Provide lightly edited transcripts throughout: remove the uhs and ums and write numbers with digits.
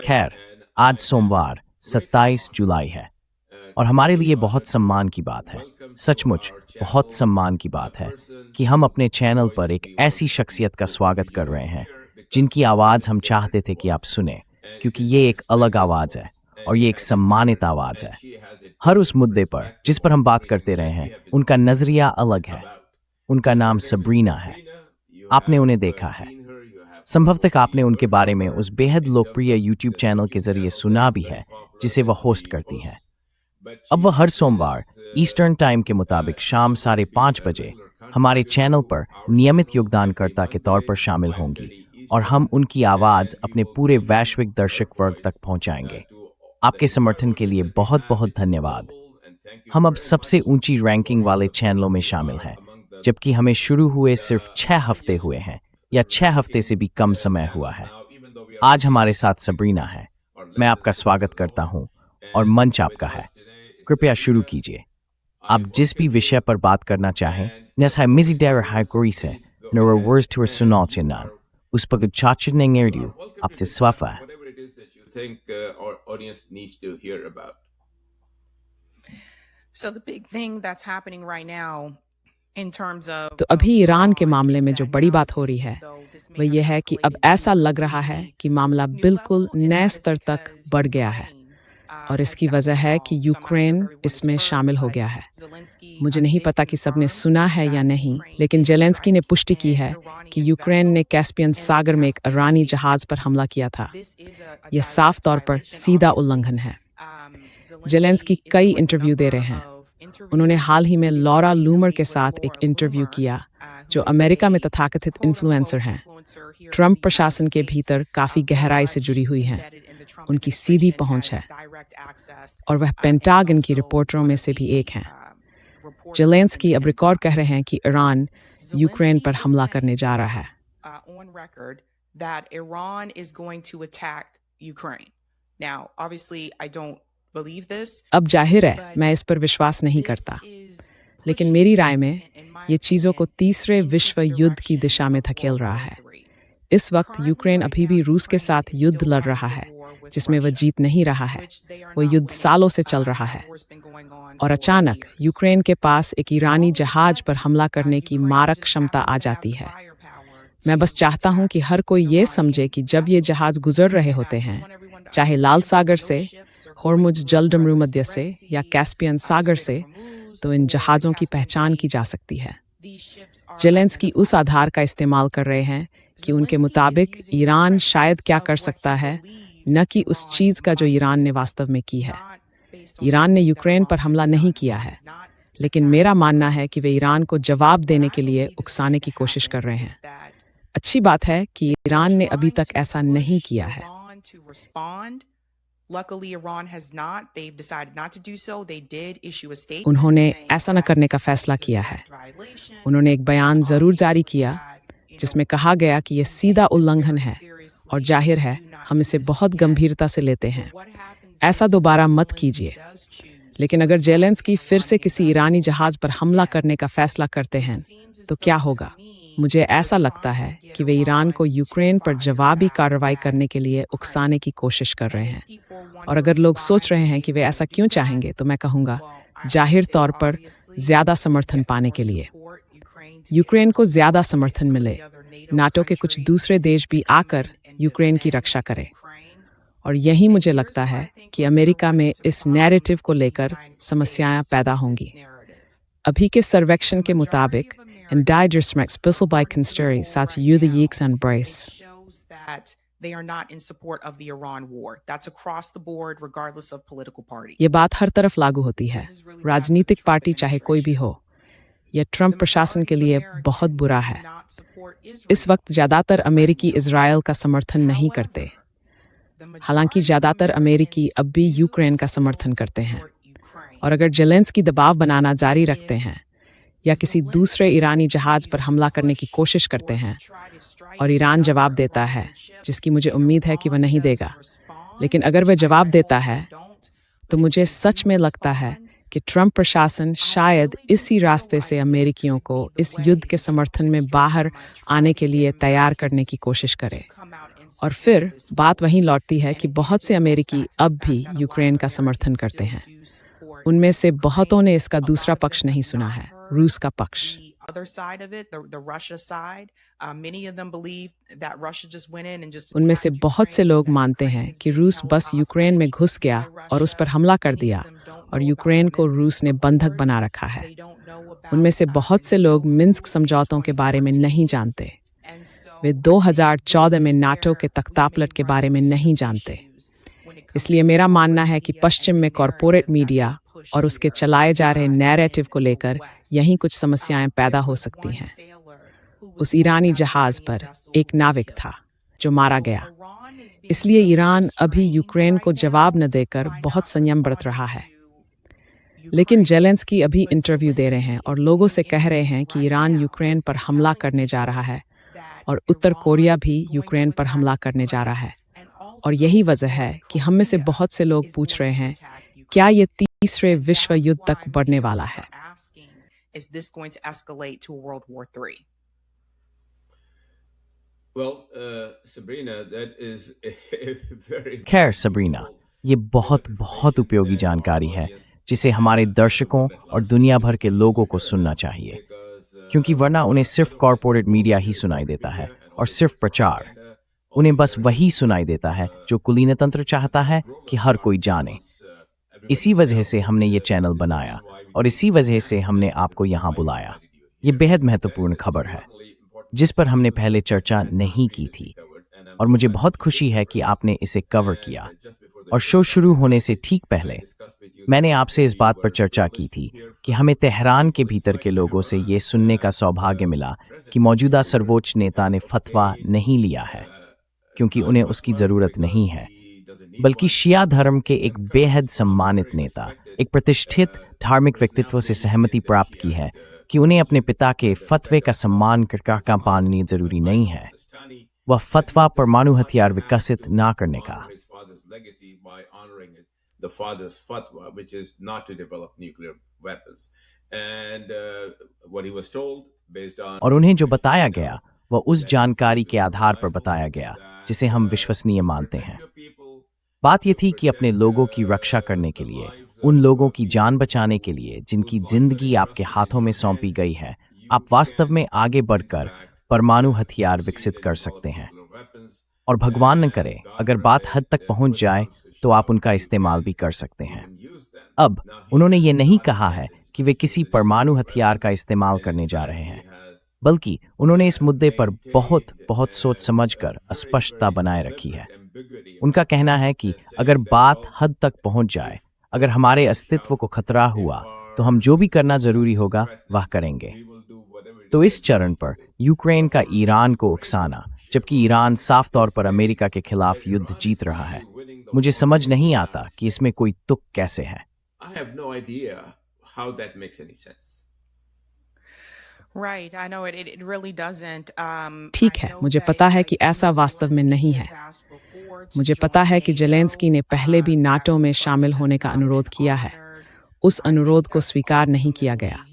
खैर, आज सोमवार 27 जुलाई है और हमारे लिए बहुत सम्मान की बात है, सचमुच बहुत सम्मान की बात है कि हम अपने चैनल पर एक ऐसी शख्सियत का स्वागत कर रहे हैं जिनकी आवाज़ हम चाहते थे कि आप सुने, क्योंकि ये एक अलग आवाज़ है और ये एक सम्मानित आवाज़ है। हर उस मुद्दे पर जिस पर हम बात करते रहे हैं, उनका नज़रिया अलग है। उनका नाम सबरीना है। आपने उन्हें देखा है। संभवतः आपने उनके बारे में उस बेहद लोकप्रिय यूट्यूब चैनल के जरिए सुना भी है जिसे वह होस्ट करती हैं। अब वह हर सोमवार ईस्टर्न टाइम के मुताबिक शाम 5:30 बजे हमारे चैनल पर नियमित योगदानकर्ता के तौर पर शामिल होंगी और हम उनकी आवाज़ अपने पूरे वैश्विक दर्शक वर्ग तक पहुंचाएंगे। आपके समर्थन के लिए बहुत बहुत धन्यवाद। हम अब सबसे ऊंची रैंकिंग वाले चैनलों में शामिल हैं, जबकि हमें शुरू हुए सिर्फ 6 हफ्ते हुए हैं या 6 हफ्ते से भी कम समय हुआ है। आज हमारे साथ सबरीना है। मैं आपका स्वागत करता हूं और मंच आपका है। कृपया शुरू कीजिए। आप जिस भी विषय पर बात करना चाहें, nesai misidera haigorisa nora words to sunalchinan uspagchachiningerdu आपसे स्वाफा है। So the big thing that's happening right now in terms of तो अभी ईरान के मामले में जो बड़ी बात हो रही है वह यह है कि अब ऐसा लग रहा है कि मामला बिल्कुल नए स्तर तक बढ़ गया है और इसकी वजह है कि यूक्रेन इसमें शामिल हो गया है। मुझे नहीं पता कि सबने सुना है या नहीं, लेकिन जेलेंस्की ने पुष्टि की है कि यूक्रेन ने कैस्पियन सागर में एक ईरानी जहाज पर हमला किया था। यह साफ तौर पर सीधा उल्लंघन है। जेलेंस्की कई इंटरव्यू दे रहे हैं। उन्होंने हाल ही में लॉरा लूमर के साथ एक इंटरव्यू किया, जो अमेरिका में तथाकथित इन्फ्लुएंसर हैं। ट्रंप प्रशासन के भीतर काफ़ी गहराई से जुड़ी हुई हैं। उनकी सीधी पहुंच है और वह पेंटागन की रिपोर्टरों में से भी एक हैं। जेलेंस्की अब रिकॉर्ड कह रहे हैं कि ईरान यूक्रेन पर हमला करने जा रहा है। अब जाहिर है मैं इस पर विश्वास नहीं करता, लेकिन मेरी राय में ये चीज़ों को तीसरे विश्व युद्ध की दिशा में धकेल रहा है। इस वक्त यूक्रेन अभी भी रूस के साथ युद्ध लड़ रहा है, जिसमें वह जीत नहीं रहा है। वह युद्ध सालों से चल रहा है और अचानक यूक्रेन के पास एक ईरानी जहाज पर हमला करने की मारक क्षमता आ जाती है। मैं बस चाहता हूं कि हर कोई ये समझे कि जब ये जहाज गुजर रहे होते हैं, चाहे लाल सागर से, होर्मुज जलडमरू मध्य से या कैस्पियन सागर से, तो इन जहाज़ों की पहचान की जा सकती है। जेलेंस्की उस आधार का इस्तेमाल कर रहे हैं कि उनके मुताबिक ईरान शायद क्या कर सकता है, न कि उस चीज़ का जो ईरान ने वास्तव में की है। ईरान ने यूक्रेन पर हमला नहीं किया है, लेकिन मेरा मानना है कि वे ईरान को जवाब देने के लिए उकसाने की कोशिश कर रहे हैं। अच्छी बात है कि ईरान ने अभी तक ऐसा नहीं किया है। उन्होंने ऐसा न करने का फैसला किया है। उन्होंने एक बयान ज़रूर जारी किया जिसमें कहा गया कि यह सीधा उल्लंघन है और जाहिर है हम इसे बहुत गंभीरता से लेते हैं। ऐसा दोबारा मत कीजिए। लेकिन अगर जेलेंस्की फिर से किसी ईरानी जहाज पर हमला करने का फैसला करते हैं तो क्या होगा? मुझे ऐसा लगता है कि वे ईरान को यूक्रेन पर जवाबी कार्रवाई करने के लिए उकसाने की कोशिश कर रहे हैं। और अगर लोग सोच रहे हैं कि वे ऐसा क्यों चाहेंगे, तो मैं कहूँगा जाहिर तौर पर ज़्यादा समर्थन पाने के लिए। यूक्रेन को ज़्यादा समर्थन मिले, नाटो के कुछ दूसरे देश भी आकर यूक्रेन की रक्षा करें। और यही मुझे लगता है कि अमेरिका में इस नैरेटिव को लेकर समस्याएं पैदा होंगी। अभी के सर्वेक्षण के मुताबिक ये बात हर तरफ लागू होती है, राजनीतिक पार्टी चाहे कोई भी हो। यह ट्रंप प्रशासन के लिए बहुत बुरा है। इस वक्त ज़्यादातर अमेरिकी इजराइल का समर्थन नहीं करते, हालांकि ज़्यादातर अमेरिकी अब भी यूक्रेन का समर्थन करते हैं। और अगर जेलेंस्की दबाव बनाना जारी रखते हैं या किसी दूसरे ईरानी जहाज पर हमला करने की कोशिश करते हैं और ईरान जवाब देता है, जिसकी मुझे उम्मीद है कि वह नहीं देगा, लेकिन अगर वह जवाब देता है तो मुझे सच में लगता है कि ट्रंप प्रशासन शायद इसी रास्ते से अमेरिकियों को इस युद्ध के समर्थन में बाहर आने के लिए तैयार करने की कोशिश करे। और फिर बात वहीं लौटती है कि बहुत से अमेरिकी अब भी यूक्रेन का समर्थन करते हैं। उनमें से बहुतों ने इसका दूसरा पक्ष नहीं सुना है, रूस का पक्ष। उनमें से बहुत से लोग मानते हैं कि रूस बस यूक्रेन में घुस गया और उस पर हमला कर दिया और यूक्रेन को रूस ने बंधक बना रखा है। उनमें से बहुत से लोग मिन्स्क समझौतों के बारे में नहीं जानते। वे 2014 में नाटो के तख्तापलट के बारे में नहीं जानते। इसलिए मेरा मानना है कि पश्चिम में कॉरपोरेट मीडिया और उसके चलाए जा रहे नैरेटिव को लेकर यहीं कुछ समस्याएं पैदा हो सकती हैं। उस ईरानी जहाज पर एक नाविक था जो मारा गया। इसलिए ईरान अभी यूक्रेन को जवाब न देकर बहुत संयम बरत रहा है। लेकिन जेलेंस्की अभी इंटरव्यू दे रहे हैं और लोगों से कह रहे हैं कि ईरान यूक्रेन पर हमला करने जा रहा है और उत्तर कोरिया भी यूक्रेन पर हमला करने जा रहा है। और यही वजह है कि हम में से बहुत से लोग पूछ रहे हैं, क्या ये तीसरे विश्व युद्ध तक बढ़ने वाला है? खैर सबरीना, ये बहुत बहुत उपयोगी जानकारी है जिसे हमारे दर्शकों और दुनिया भर के लोगों को सुनना चाहिए, क्योंकि वरना उन्हें सिर्फ कॉरपोरेट मीडिया ही सुनाई देता है और सिर्फ प्रचार। उन्हें बस वही सुनाई देता है जो कुलीनतंत्र चाहता है कि हर कोई जाने। इसी वजह से हमने ये चैनल बनाया और इसी वजह से हमने आपको यहाँ बुलाया। ये बेहद महत्वपूर्ण खबर है जिस पर हमने पहले चर्चा नहीं की थी और मुझे बहुत खुशी है कि आपने इसे कवर किया। और शो शुरू होने से ठीक पहले मैंने आपसे इस बात पर चर्चा की थी कि हमें तेहरान के भीतर के लोगों से ये सुनने का सौभाग्य मिला कि मौजूदा सर्वोच्च नेता ने फतवा नहीं लिया है क्योंकि उन्हें उसकी ज़रूरत नहीं है, बल्कि शिया धर्म के एक बेहद सम्मानित नेता, एक प्रतिष्ठित धार्मिक व्यक्तित्व से सहमति प्राप्त की है कि उन्हें अपने पिता के फतवे का सम्मान करके पालनी जरूरी नहीं है। वह फतवा परमाणु हथियार विकसित ना करने का। और उन्हें जो बताया गया वह उस जानकारी के आधार पर बताया गया जिसे हम विश्वसनीय मानते हैं। बात यह थी कि अपने लोगों की रक्षा करने के लिए, उन लोगों की जान बचाने के लिए जिनकी जिंदगी आपके हाथों में सौंपी गई है, आप वास्तव में आगे बढ़कर परमाणु हथियार विकसित कर सकते हैं। और भगवान न करे अगर बात हद तक पहुंच जाए तो आप उनका इस्तेमाल भी कर सकते हैं। अब उन्होंने ये नहीं कहा है कि वे किसी परमाणु हथियार का इस्तेमाल करने जा रहे हैं, बल्कि उन्होंने इस मुद्दे पर बहुत बहुत सोच समझकर स्पष्टता बनाए रखी है। उनका कहना है कि अगर बात हद तक पहुंच जाए, अगर हमारे अस्तित्व को खतरा हुआ, तो हम जो भी करना जरूरी होगा वह करेंगे। तो इस चरण पर यूक्रेन का ईरान को उकसाना, जबकि ईरान साफ तौर पर अमेरिका के खिलाफ युद्ध जीत रहा है, मुझे समझ नहीं आता कि इसमें कोई तुक कैसे है। ठीक है, मुझे पता है कि ऐसा वास्तव में नहीं है। मुझे पता है कि जेलेंस्की ने पहले भी नाटो में शामिल होने का अनुरोध किया है। उस अनुरोध को स्वीकार नहीं किया गया।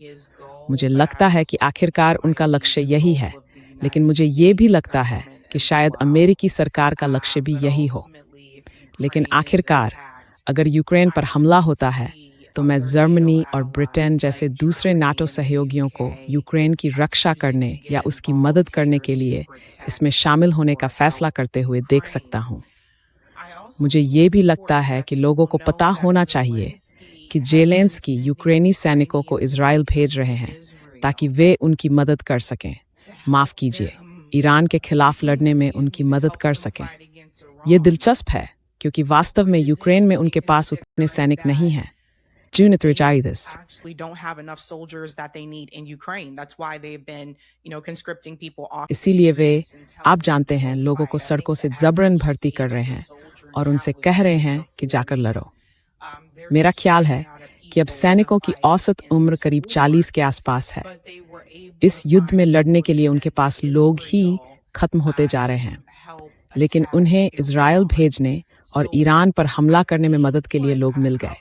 मुझे लगता है कि आखिरकार उनका लक्ष्य यही है, लेकिन मुझे ये भी लगता है कि शायद अमेरिकी सरकार का लक्ष्य भी यही हो। लेकिन आखिरकार अगर यूक्रेन पर हमला होता है तो मैं जर्मनी और ब्रिटेन जैसे दूसरे नाटो सहयोगियों को यूक्रेन की रक्षा करने या उसकी मदद करने के लिए इसमें शामिल होने का फैसला करते हुए देख सकता हूँ। मुझे ये भी लगता है कि लोगों को पता होना चाहिए कि जेलेंस्की यूक्रेनी सैनिकों को इजराइल भेज रहे हैं ताकि वे उनकी मदद कर सकें, माफ़ कीजिए, ईरान के खिलाफ लड़ने में उनकी मदद कर सकें। ये दिलचस्प है क्योंकि वास्तव में यूक्रेन में उनके पास उतने सैनिक नहीं हैं। इसीलिए वे, आप जानते हैं, लोगों को सड़कों से जबरन भर्ती कर रहे हैं और उनसे कह रहे हैं कि जाकर लड़ो। मेरा ख्याल है कि अब सैनिकों की औसत उम्र करीब 40 के आसपास है। इस युद्ध में लड़ने के लिए उनके पास लोग ही खत्म होते जा रहे हैं, लेकिन उन्हें इजराइल भेजने और ईरान पर हमला करने में मदद के लिए लोग मिल गए।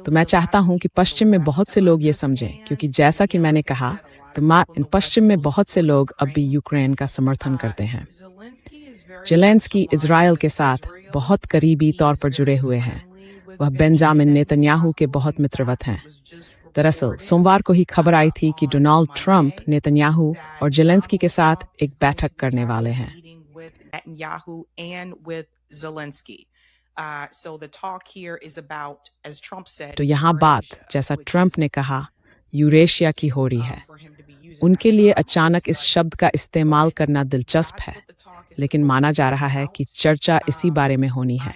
तो मैं चाहता हूं कि पश्चिम में बहुत से लोग ये समझें, क्योंकि जैसा कि मैंने कहा, तो पश्चिम में बहुत से लोग अब भी यूक्रेन का समर्थन करते हैं। जेलेंस्की इज़राइल के साथ बहुत करीबी तौर पर जुड़े हुए हैं। वह बेंजामिन नेतन्याहू के बहुत मित्रवत हैं। दरअसल सोमवार को ही खबर आई थी कि डोनाल्ड ट्रंप नेतन्याहू और जेलेंस्की के साथ एक बैठक करने वाले हैं। तो यहाँ बात, जैसा ट्रंप ने कहा, यूरेशिया की हो रही है। उनके लिए अचानक इस शब्द का इस्तेमाल करना दिलचस्प है, लेकिन माना जा रहा है कि चर्चा इसी बारे में होनी है।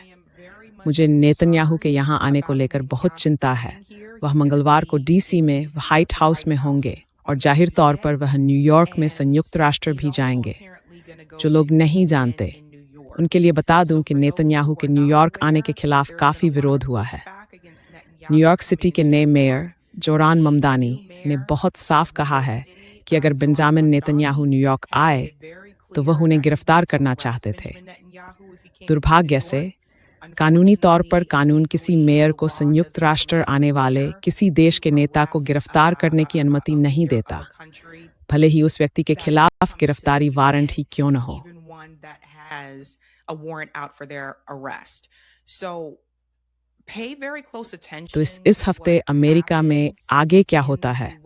मुझे नेतन्याहू के यहाँ आने को लेकर बहुत चिंता है। वह मंगलवार को डीसी में व्हाइट हाउस में होंगे और जाहिर तौर पर वह न्यूयॉर्क में संयुक्त राष्ट्र भी जाएंगे। जो लोग नहीं जानते, उनके लिए बता दूं कि नेतन्याहू के न्यूयॉर्क आने के खिलाफ काफ़ी विरोध हुआ है। न्यूयॉर्क सिटी के नए मेयर जोरान ममदानी ने बहुत साफ कहा है कि अगर बेंजामिन नेतन्याहू न्यूयॉर्क आए तो वह उन्हें गिरफ्तार करना चाहते थे। दुर्भाग्य से कानूनी तौर पर कानून किसी मेयर को संयुक्त राष्ट्र आने वाले किसी देश के नेता को गिरफ्तार करने की अनुमति नहीं देता, भले ही उस व्यक्ति के खिलाफ गिरफ्तारी वारंट ही क्यों न हो। तो इस हफ्ते अमेरिका में आगे क्या होता है,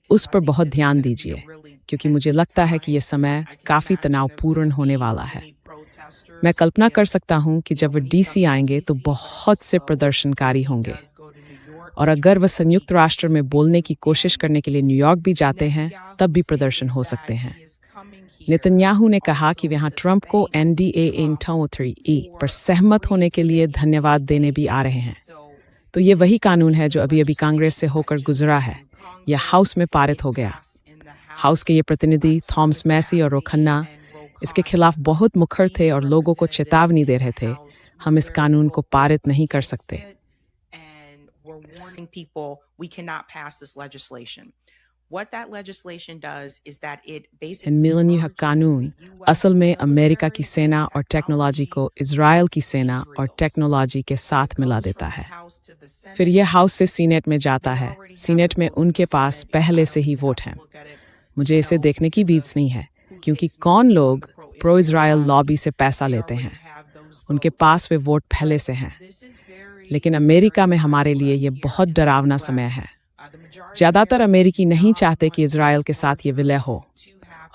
उस पर बहुत ध्यान दीजिए, क्योंकि मुझे लगता है कि ये समय काफ़ी तनावपूर्ण होने वाला है। मैं कल्पना कर सकता हूँ कि जब वह डीसी आएंगे तो बहुत से प्रदर्शनकारी होंगे, और अगर वह संयुक्त राष्ट्र में बोलने की कोशिश करने के लिए न्यूयॉर्क भी जाते हैं, तब भी प्रदर्शन हो सकते हैं। नेतन्याहू ने कहा कि वे यहाँ ट्रंप को NDA 803E पर सहमत होने के लिए धन्यवाद देने भी आ रहे हैं। तो ये वही कानून है जो अभी-अभी कांग्रेस से होकर गुजरा है। यह हाउस में पारित हो गया। हाउस के ये प्रतिनिधि थॉमस मैसी और रोखन्ना इसके खिलाफ बहुत मुखर थे और लोगों को चेतावनी दे रहे थे, हम इस कानून को पारित नहीं कर सकते। मिलन यह कानून असल में अमेरिका की सेना और टेक्नोलॉजी को इज़राइल की सेना और टेक्नोलॉजी के साथ मिला देता है। फिर यह हाउस से सीनेट में जाता है। सीनेट में उनके पास पहले से ही वोट हैं। मुझे इसे देखने की बीच नहीं है, क्योंकि कौन लोग प्रो इज़राइल लॉबी से पैसा लेते हैं, उनके पास वे वोट पहले से हैं। लेकिन अमेरिका में हमारे लिए ये बहुत डरावना समय है। ज़्यादातर अमेरिकी नहीं चाहते कि इज़राइल के साथ ये विलय हो,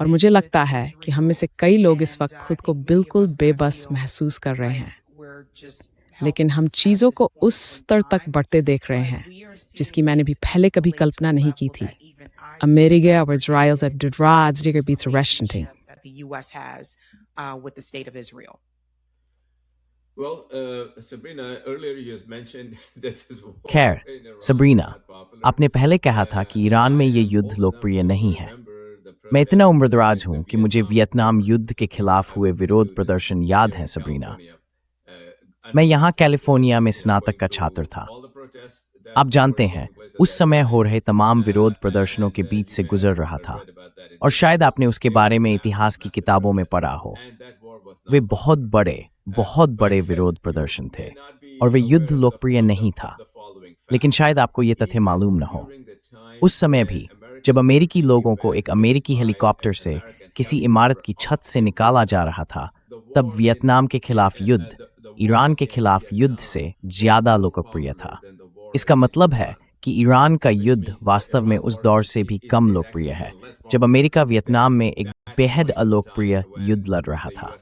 और मुझे लगता है कि हम में से कई लोग इस वक्त खुद को बिल्कुल बेबस महसूस कर रहे हैं। लेकिन हम चीज़ों को उस स्तर तक बढ़ते देख रहे हैं जिसकी मैंने भी पहले कभी कल्पना नहीं की थी। Amerika och Israels att drads digger beats arresting. That the U.S. has with the state of Israel. Well, Sabrina, earlier you has mentioned that this war खैर, in Iran Sabrina, is not popular. आपने पहले कहा था कि Iran में ये युद्ध लोकप्रिय नहीं है। मैं इतना उम्रदराज हूँ कि मुझे वियतनाम युद्ध के खिलाफ हुए विरोध प्रदर्शन याद हैं, सबरीना। मैं यहाँ कैलिफोर्निया में स्नातक का छात्र था। आप जानते हैं, उस समय हो रहे तमाम विरोध प्रदर्शनों के बीच से गुजर रहा था, और शायद आपने उसके बारे में इतिहास की किताबों में पढ़ा हो। वे बहुत बड़े विरोध प्रदर्शन थे, और वे युद्ध लोकप्रिय नहीं था। लेकिन शायद आपको ये तथ्य मालूम न हो। उस समय भी जब अमेरिकी लोगों को एक अमेरिकी हेलीकॉप्टर से किसी इमारत की छत से निकाला जा रहा था, तब वियतनाम के खिलाफ युद्ध ईरान के खिलाफ युद्ध से ज़्यादा लोकप्रिय था। इसका मतलब है कि ईरान का युद्ध वास्तव में उस दौर से भी कम लोकप्रिय है, जब अमेरिका वियतनाम में एक बेहद अलोकप्रिय युद्ध लड़ रहा था।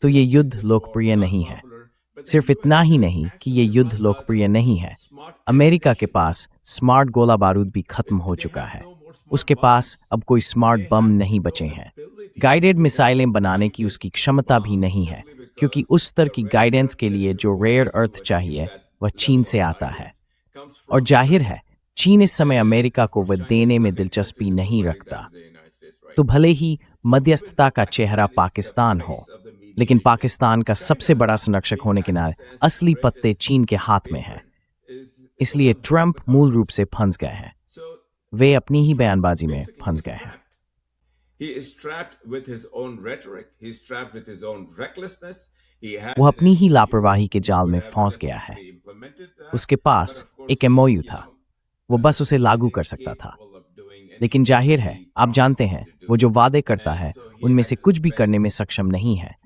तो ये युद्ध लोकप्रिय नहीं है। सिर्फ इतना ही नहीं कि ये युद्ध लोकप्रिय नहीं है, अमेरिका के पास स्मार्ट गोला बारूद भी खत्म हो चुका है। उसके पास अब कोई स्मार्ट बम नहीं बचे हैं। गाइडेड मिसाइलें बनाने की उसकी क्षमता भी नहीं है, क्योंकि उस स्तर की गाइडेंस के लिए जो रेयर अर्थ चाहिए वह चीन से आता है। और जाहिर है, चीन इस समय अमेरिका को वह देने में दिलचस्पी नहीं रखता। तो भले ही मध्यस्थता का चेहरा पाकिस्तान हो, लेकिन पाकिस्तान का सबसे बड़ा संरक्षक होने के नाते असली पत्ते चीन के हाथ में हैं। इसलिए ट्रंप मूल रूप से फंस गए हैं। वे अपनी ही बयानबाजी में फंस गए हैं। He is trapped with his own rhetoric. He's trapped with his own recklessness. वो अपनी ही लापरवाही के जाल में फंस गया है। उसके पास एक एमओयू था, वो बस उसे लागू कर सकता था। लेकिन जाहिर है, आप जानते हैं, वो जो वादे करता है उनमें से कुछ भी करने में सक्षम नहीं है,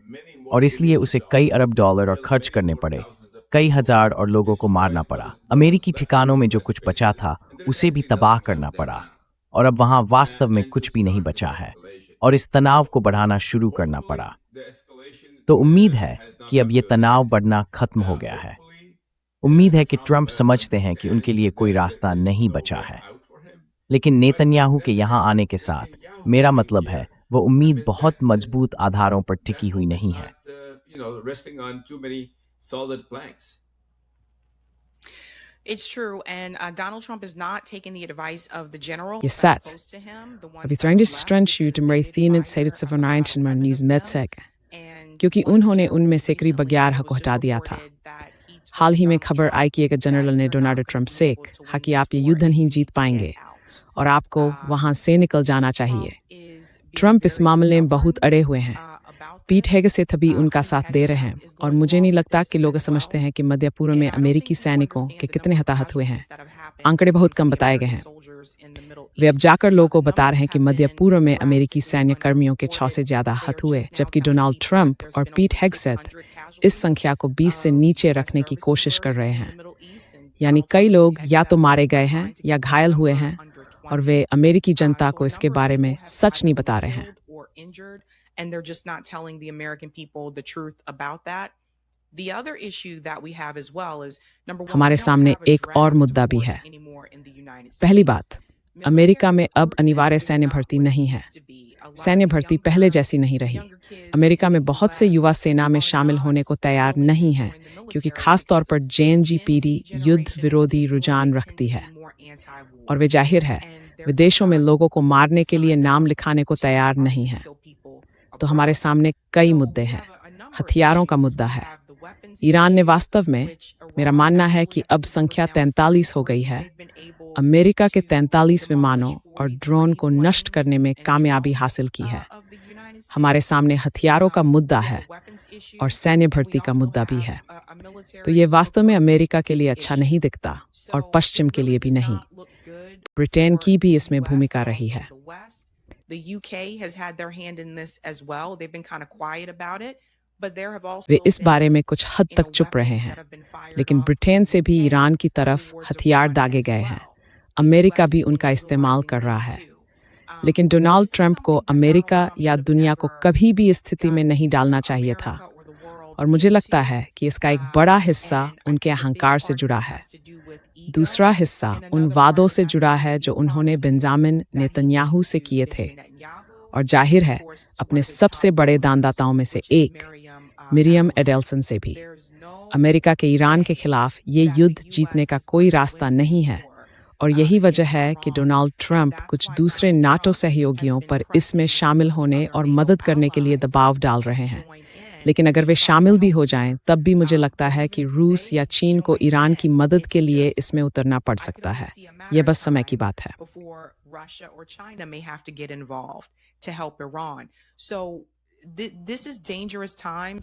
और इसलिए उसे कई अरब डॉलर और खर्च करने पड़े, कई हजार और लोगों को मारना पड़ा। अमेरिकी ठिकानों में जो कुछ बचा था उसे भी तबाह करना पड़ा, और अब वहां वास्तव में कुछ भी नहीं बचा है, और इस तनाव को बढ़ाना शुरू करना पड़ा। तो उम्मीद है कि अब ये तनाव बढ़ना खत्म हो गया है। उम्मीद है कि ट्रंप समझते हैं कि उनके लिए कोई रास्ता नहीं बचा है। लेकिन नेतन्याहू के यहाँ आने के साथ मेरा मतलब है, वो उम्मीद बहुत मजबूत आधारों पर टिकी हुई नहीं है। It's true, and Donald Trump is not taking the advice of the general. Je sat. अभी trying to strench you to mrei thin said it's of an ancient man news netsec. क्योंकि उन्होंने उनमें से करीब 11 को हटा दिया था। हाल ही में खबर आई कि एक जनरल ने डोनाल्ड ट्रंप से कहा कि आप ये युद्ध नहीं जीत पाएंगे और आपको वहां से निकल जाना चाहिए। ट्रंप इस मामले में बहुत अड़े हुए हैं। पीट हेगसेथ भी उनका साथ दे रहे हैं, और मुझे नहीं लगता कि लोग समझते हैं कि मध्य पूर्व में अमेरिकी सैनिकों के कितने हताहत हुए हैं। आंकड़े बहुत कम बताए गए हैं। वे अब जाकर लोगों को बता रहे हैं कि मध्य पूर्व में अमेरिकी सैन्य कर्मियों के 6 से ज्यादा हत हुए, जबकि डोनाल्ड ट्रंप और पीट हेगसेथ इस संख्या को 20 से नीचे रखने की कोशिश कर रहे हैं। यानी कई लोग या तो मारे गए हैं या घायल हुए हैं, और वे अमेरिकी जनता को इसके बारे में सच नहीं बता रहे हैं। And they're just not telling the American people the truth about that. The other issue that we have as well is number one, हमारे सामने एक और मुद्दा भी है। पहली बात, अमेरिका में अब अनिवार्य सैन्य भर्ती नहीं है। सैन्य भर्ती पहले जैसी नहीं रही। अमेरिका में बहुत से युवा सेना में शामिल होने को तैयार नहीं हैं, क्योंकि खास तौर पर जेन पीढ़ी युद्ध विरोधी रुझान रखती है, और वे जाहिर है विदेशों में लोगों को मारने के लिए नाम लिखाने को तैयार नहीं है। तो हमारे सामने कई मुद्दे हैं। हथियारों का मुद्दा है। ईरान ने वास्तव में, मेरा मानना है कि अब संख्या 43 हो गई है, अमेरिका के 43 विमानों और ड्रोन को नष्ट करने में कामयाबी हासिल की है। हमारे सामने हथियारों का मुद्दा है और सैन्य भर्ती का मुद्दा भी है। तो ये वास्तव में अमेरिका के लिए अच्छा नहीं दिखता, और पश्चिम के लिए भी नहीं। ब्रिटेन की भी इसमें भूमिका रही है। The UK has had their hand in this as well. They've been kind of quiet about it, but there have also वे इस बारे में कुछ हद तक चुप रहे हैं, लेकिन ब्रिटेन से भी ईरान की तरफ हथियार दागे गए हैं। अमेरिका भी उनका इस्तेमाल कर रहा है। लेकिन डोनाल्ड ट्रंप को अमेरिका या दुनिया को कभी भी इस स्थिति में नहीं डालना चाहिए था, और मुझे लगता है कि इसका एक बड़ा हिस्सा उनके अहंकार से जुड़ा है। दूसरा हिस्सा उन वादों से जुड़ा है जो उन्होंने बेंजामिन नेतन्याहू से किए थे, और जाहिर है अपने सबसे बड़े दानदाताओं में से एक मिरियम एडेल्सन से भी। अमेरिका के ईरान के खिलाफ ये युद्ध जीतने का कोई रास्ता नहीं है, और यही वजह है कि डोनाल्ड ट्रंप कुछ दूसरे नाटो सहयोगियों पर इसमें शामिल होने और मदद करने के लिए दबाव डाल रहे हैं। लेकिन अगर वे शामिल भी हो जाएं, तब भी मुझे लगता है कि रूस या चीन को ईरान की मदद के लिए इसमें उतरना पड़ सकता है। यह बस समय की बात है।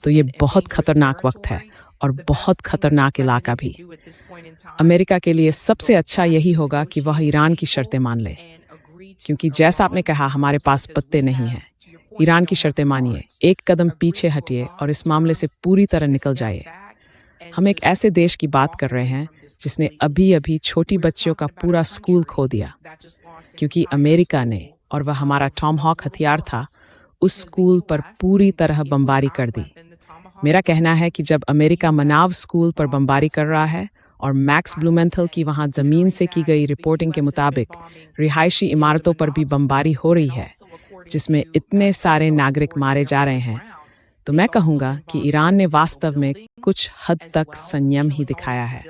तो ये बहुत खतरनाक वक्त है, और बहुत खतरनाक इलाका भी। अमेरिका के लिए सबसे अच्छा यही होगा कि वह ईरान की शर्तें मान ले, क्योंकि जैसा आपने कहा, हमारे पास पत्ते नहीं हैं। ईरान की शर्तें मानिए, एक कदम पीछे हटिए और इस मामले से पूरी तरह निकल जाइए। हम एक ऐसे देश की बात कर रहे हैं जिसने अभी-अभी छोटी बच्चियों का पूरा स्कूल खो दिया, क्योंकि अमेरिका ने, और वह हमारा टॉमहॉक हथियार था, उस स्कूल पर पूरी तरह बमबारी कर दी। मेरा कहना है कि जब अमेरिका मनाव स्कूल पर बमबारी कर रहा है, और मैक्स ब्लूमेंथल की वहां जमीन से की गई रिपोर्टिंग के मुताबिक रिहायशी इमारतों पर भी बमबारी हो रही है, जिसमें इतने सारे नागरिक मारे जा रहे हैं, तो मैं कहूंगा कि ईरान ने वास्तव में कुछ हद तक संयम ही दिखाया है।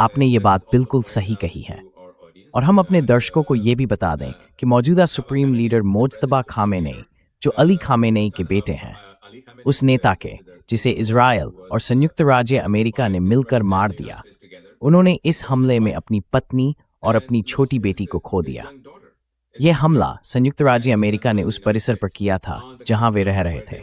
आपने ये बात बिल्कुल सही कही है, और हम अपने दर्शकों को ये भी बता दें कि मौजूदा सुप्रीम लीडर मोज्तबा खामेनेई, जो अली खामेनेई के बेटे हैं, उस नेता के जिसे इजराइल और संयुक्त राज्य अमेरिका ने मिलकर मार दिया, उन्होंने इस हमले में अपनी पत्नी और अपनी छोटी बेटी को खो दिया। यह हमला संयुक्त राज्य अमेरिका ने उस परिसर पर किया था जहां वे रह रहे थे।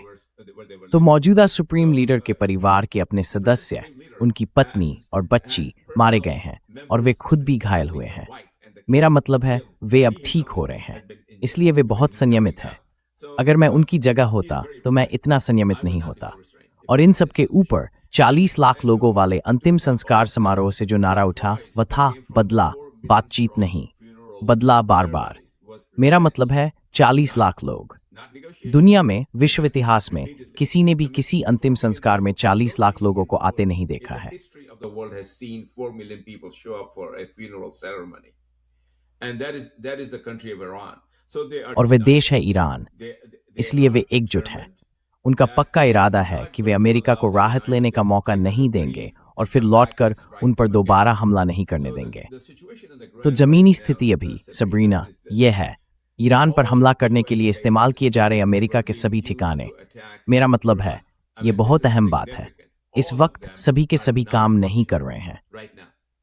तो मौजूदा सुप्रीम लीडर के परिवार के अपने सदस्य, उनकी पत्नी और बच्ची मारे गए हैं और वे खुद भी घायल हुए हैं। मेरा मतलब है वे अब ठीक हो रहे हैं, इसलिए वे बहुत संयमित हैं। अगर मैं उनकी जगह होता तो मैं इतना संयमित नहीं होता। और इन सब के ऊपर 40 लाख लोगों वाले अंतिम संस्कार समारोह से जो नारा उठा वह था बदला, बातचीत नहीं, बदला बार बार। मेरा मतलब है 40 लाख लोग। दुनिया में, विश्व इतिहास में किसी ने भी किसी अंतिम संस्कार में 40 लाख लोगों को आते नहीं देखा है। और वे देश है ईरान, इसलिए वे एकजुट हैं। उनका पक्का इरादा है कि वे अमेरिका को राहत लेने का मौका नहीं देंगे और फिर लौटकर उन पर दोबारा हमला नहीं करने देंगे। तो जमीनी स्थिति अभी, सबरीना, यह है ईरान पर हमला करने के लिए इस्तेमाल किए जा रहे अमेरिका के सभी ठिकाने। मेरा मतलब है, ये बहुत अहम बात है। इस वक्त सभी के सभी काम नहीं कर रहे हैं।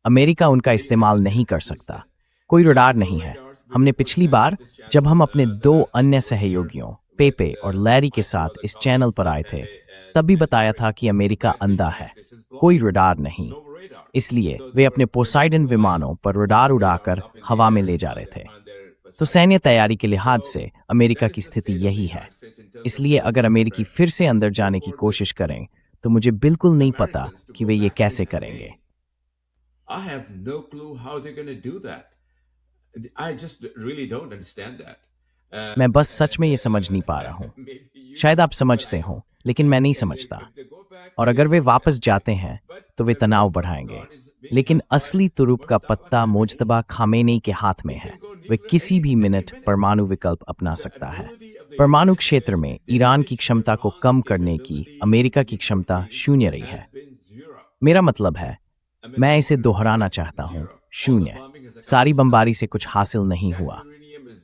अमेरिका उनका इस्तेमाल नहीं कर सकता। कोई रडार नहीं है। हमने पिछली बार जब हम अपने 2 अन्य सहयोगियों पेपे और लैरी के साथ इस चैनल पर आए थे, तब भी बताया था कि अमेरिका अंधा है, कोई रडार नहीं। इसलिए वे अपने पोसाइडन विमानों पर रडार उड़ाकर हवा में ले जा रहे थे। तो सैन्य तैयारी के लिहाज से अमेरिका की स्थिति यही है। इसलिए अगर अमेरिकी फिर से अंदर जाने की कोशिश करें तो मुझे बिल्कुल नहीं पता कि वे ये कैसे करेंगे। I have no clue how they're going to do that. I just really don't understand that. मैं बस सच में ये समझ नहीं पा रहा हूँ। शायद आप समझते हो, लेकिन मैं नहीं समझता। और अगर वे वापस जाते हैं तो वे तनाव बढ़ाएंगे। लेकिन असली तुरुप का पत्ता मुज्तबा खामेनी के हाथ में है। वे किसी भी मिनट परमाणु विकल्प अपना सकता है। परमाणु क्षेत्र में ईरान की क्षमता को कम करने की अमेरिका की क्षमता शून्य रही है। मेरा मतलब है, मैं इसे दोहराना चाहता हूँ, शून्य। सारी बमबारी से कुछ हासिल नहीं हुआ।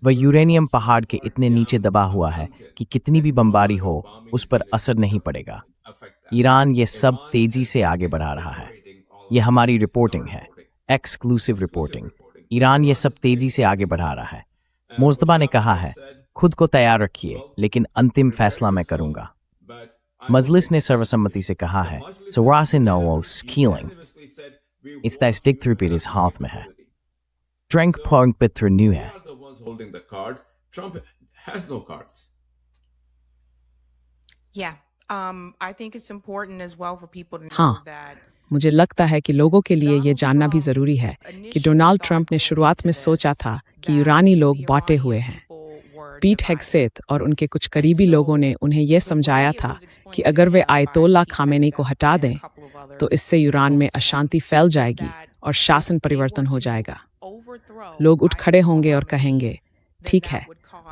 वह यूरेनियम पहाड़ के इतने नीचे दबा हुआ है कि कितनी भी बमबारी हो उस पर असर नहीं पड़ेगा। ईरान ये सब तेजी से आगे बढ़ा रहा है। यह हमारी रिपोर्टिंग है, एक्सक्लूसिव रिपोर्टिंग। ईरान ये सब तेजी से आगे बढ़ा रहा है। मुज्तबा ने कहा है, खुद को तैयार रखिए, लेकिन अंतिम फैसला मैं करूंगा। मजलिस ने सर्वसम्मति से कहा है, इस हाथ में है। ट्रैंक पॉइंट पित्र न्यू है। Holding the card. Trump has no cards. Yeah. I think it's important as well for people to know हाँ, that मुझे लगता है कि लोगों के लिए ये जानना भी ज़रूरी है कि डोनाल्ड ट्रंप ने शुरुआत में सोचा था कि ईरानी लोग बांटे हुए हैं। पीट हेग्सेथ और उनके कुछ करीबी लोगों ने उन्हें यह समझाया था कि अगर वे आयतोल्ला खामेनी को हटा दें तो इससे ईरान में अशांति फैल जाएगी और शासन परिवर्तन हो जाएगा। लोग उठ खड़े होंगे और कहेंगे, ठीक है,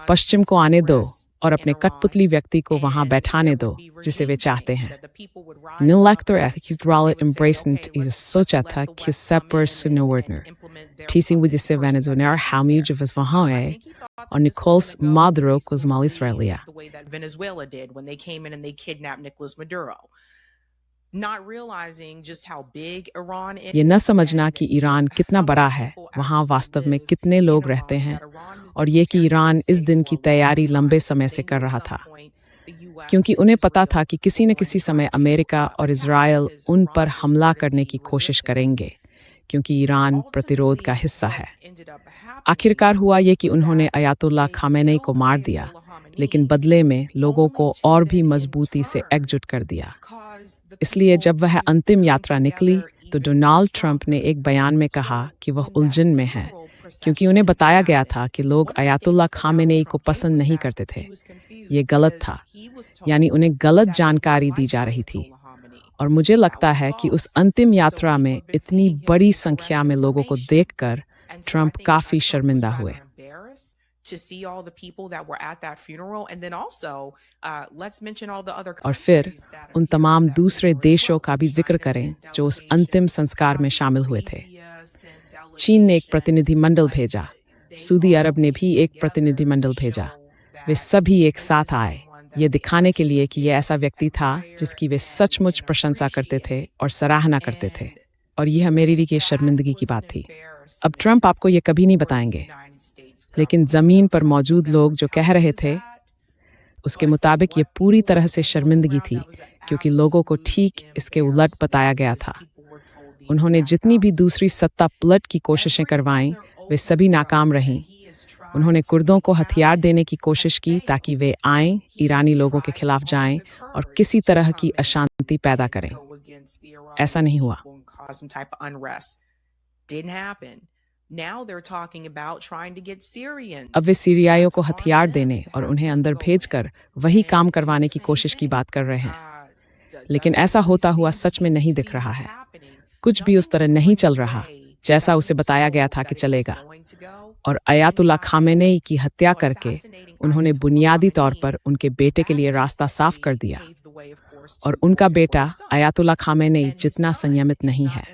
पश्चिम को आने दो और अपने कठपुतली व्यक्ति को वहां बैठाने दो जिसे वे चाहते हैं। Nilaktor Ethikisdrala embracent is Sochata Kisepper Sunowardner. Teasing with the Venezuela Hamuj of Vahae on Nicolas Maduro Cosmal Israelia. the way that Venezuela did when they came in and they kidnapped Nicolas Maduro. Not realizing just how big Iran is. ये न समझना कि Iran कितना बड़ा है, वहाँ वास्तव में कितने लोग रहते हैं, और ये कि ईरान इस दिन की तैयारी लंबे समय से कर रहा था, क्योंकि उन्हें पता था कि किसी न किसी समय अमेरिका और इजराइल उन पर हमला करने की कोशिश करेंगे, क्योंकि ईरान प्रतिरोध का हिस्सा है। आखिरकार हुआ ये कि उन्होंने अयातुल्ला खामेनी को मार दिया, लेकिन बदले में लोगों को और भी मजबूती से एकजुट कर दिया। इसलिए जब वह अंतिम यात्रा निकली तो डोनाल्ड ट्रंप ने एक बयान में कहा कि वह उलझन में है, क्योंकि उन्हें बताया गया था कि लोग अयातुल्ला खामेनी को पसंद नहीं करते थे। ये गलत था, यानी उन्हें गलत जानकारी दी जा रही थी। और मुझे लगता है कि उस अंतिम यात्रा में इतनी बड़ी संख्या में लोगों को देखकर ट्रंप काफी शर्मिंदा हुए। To see all the people that were at that funeral, and then also let's mention all the other और फिर उन तमाम दूसरे देशों का भी जिक्र करें जो उस अंतिम संस्कार में शामिल हुए थे। चीन ने एक प्रतिनिधिमंडल भेजा, सऊदी अरब ने भी एक प्रतिनिधिमंडल भेजा। वे सभी एक साथ आए, ये दिखाने के लिए कि यह ऐसा व्यक्ति था जिसकी वे सचमुच प्रशंसा करते थे और सराहना करते थे। और यह मेरे लिए शर्मिंदगी की बात थी। अब ट्रंप आपको ये कभी नहीं बताएंगे, लेकिन जमीन पर मौजूद लोग जो कह रहे थे उसके मुताबिक ये पूरी तरह से शर्मिंदगी थी, क्योंकि लोगों को ठीक इसके उलट बताया गया था। उन्होंने जितनी भी दूसरी सत्ता पलट की कोशिशें करवाईं वे सभी नाकाम रहीं। उन्होंने कुर्दों को हथियार देने की कोशिश की ताकि वे आएं, ईरानी लोगों के खिलाफ जाएं और किसी तरह की अशांति पैदा करें। ऐसा नहीं हुआ। अब वे सीरियाइयों को हथियार देने और उन्हें अंदर भेजकर वही काम करवाने की कोशिश की बात कर रहे हैं, लेकिन ऐसा होता हुआ सच में नहीं दिख रहा है। कुछ भी उस तरह नहीं चल रहा जैसा उसे बताया गया था कि चलेगा, और अयातुल्ला खामेनेई की हत्या करके उन्होंने बुनियादी तौर पर उनके बेटे के लिए रास्ता साफ कर दिया। और उनका बेटा अयातुल्ला खामेनेई जितना संयमित नहीं है,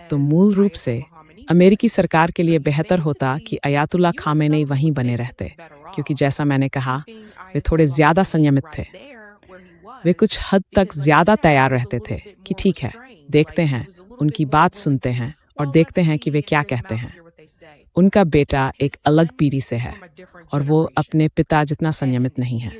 तो मूल रूप से अमेरिकी सरकार के लिए बेहतर होता कि अयातुल्ला खामेनेई वहीं बने रहते, क्योंकि जैसा मैंने कहा वे थोड़े ज्यादा संयमित थे। वे कुछ हद तक ज्यादा तैयार रहते थे कि ठीक है, देखते हैं, उनकी बात सुनते हैं और देखते हैं कि वे क्या कहते हैं। उनका बेटा एक अलग पीढ़ी से है और वो अपने पिता जितना संयमित नहीं है।